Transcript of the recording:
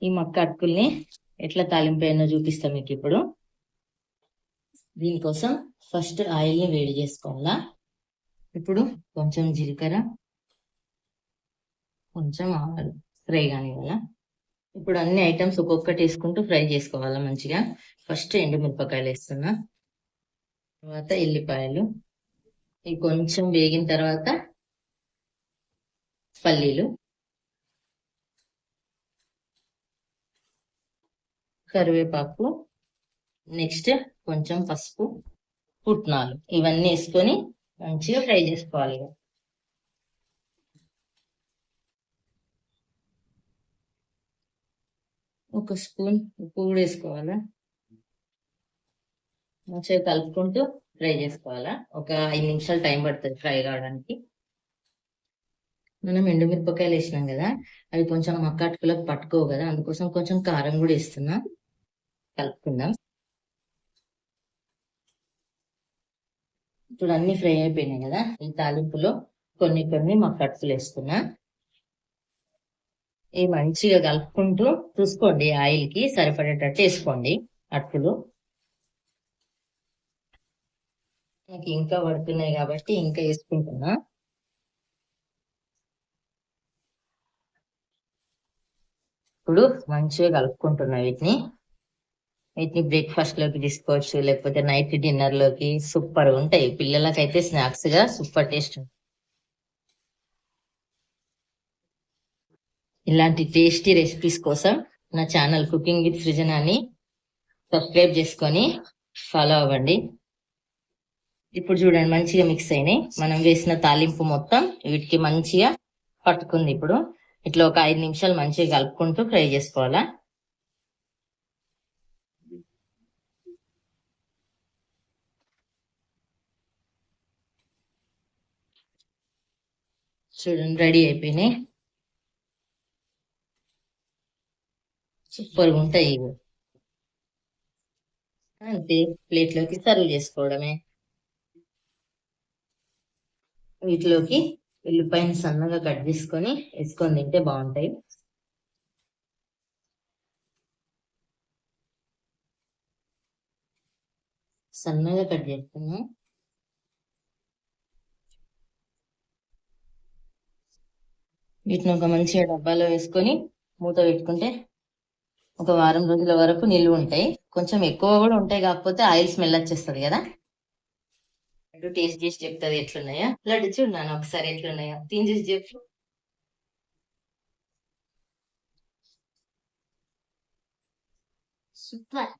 ఈ మక్క అటుకుల్ని ఎట్లా తాలింపేయాలో చూపిస్తాం మీకు ఇప్పుడు. దీనికోసం ఫస్ట్ ఆయిల్ని వేడి చేసుకోవాలా. ఇప్పుడు కొంచెం జీలకర్ర, కొంచెం ఆవాలు ఫ్రై కానివ్వాలా. ఇప్పుడు అన్ని ఐటమ్స్ ఒక్కొక్కటి వేసుకుంటూ ఫ్రై చేసుకోవాలా మంచిగా. ఫస్ట్ ఎండుమిరపకాయలు వేస్తున్నా, తర్వాత ఎల్లిపాయలు, ఇవి కొంచెం వేగిన తర్వాత పల్లీలు, కరివేపాకు, నెక్స్ట్ కొంచెం పసుపు, పుట్నాలు, ఇవన్నీ వేసుకొని మంచిగా ఫ్రై చేసుకోవాలి. ఒక స్పూన్ ఉప్పు కూడా వేసుకోవాలా. మంచిగా కలుపుకుంటూ ఫ్రై చేసుకోవాలా. ఒక 5 నిమిషాలు టైం పడుతుంది ఫ్రై కావడానికి. మనం ఎండుమిరపకాయలు వేసినాం కదా, అవి కొంచెం మక్కాటుకులకు పట్టుకోవు కదా, అందుకోసం కొంచెం కారం కూడా వేస్తున్నా. కలుపుకుందాం. ఇప్పుడు అన్ని ఫ్రై అయిపోయినాయి కదా, ఈ తాలింపులో కొన్ని కొన్ని మక్కాటుకులు వేస్తున్నా. ఇవి మంచిగా కలుపుకుంటూ చూసుకోండి, ఆయిల్ కి సరిపడేటట్టు వేసుకోండి అటుకులు. నాకు ఇంకా పడుతున్నాయి కాబట్టి ఇంకా వేసుకుంటున్నా. ఇప్పుడు మంచిగా కలుపుకుంటున్నా వీటిని. బ్రేక్ఫాస్ట్ లోకి తీసుకోవచ్చు, లేకపోతే నైట్ డిన్నర్ లోకి సూపర్ ఉంటాయి. పిల్లలకైతే స్నాక్స్ గా సూపర్ టేస్ట్. ఇలాంటి టేస్టీ రెసిపీస్ కోసం నా ఛానల్ కుకింగ్ విత్ సృజనాని సబ్స్క్రైబ్ చేసుకొని ఫాలో అవ్వండి. ఇప్పుడు చూడండి మంచిగా మిక్స్ అయినాయి. మనం వేసిన తాలింపు మొత్తం వీటికి మంచిగా పట్టుకుంది. ఇప్పుడు ఇట్లా ఒక 5 నిమిషాలు మంచిగా కలుపుకుంటూ ఫ్రై చేసుకోవాలా. చూడండి రెడీ అయిపోయినాయి. సూపర్ గా ఉంటాయి ఇవి. అంతే, ప్లేట్లోకి సర్వ్ చేసుకోవడమే. వీటిలోకి ఉల్లిపాయను సన్నగా కట్ చేసుకొని వేసుకొని తింటే బాగుంటాయి. సన్నగా కట్ చేస్తున్నాం. వీటిని ఒక మంచిగా డబ్బాలో వేసుకొని మూత పెట్టుకుంటే ఒక వారం రోజుల వరకు నిల్వ ఉంటాయి. కొంచెం ఎక్కువ కూడా ఉంటాయి, కాకపోతే ఆయిల్ స్మెల్ వచ్చేస్తుంది కదా. లడ్డు టేస్ట్ చేసి చెప్తుంది ఎట్లున్నాయా. లడ్డు చూడన్నాను ఒకసారి ఎట్లున్నాయా తిని చూసి చెప్పు. సూపర్.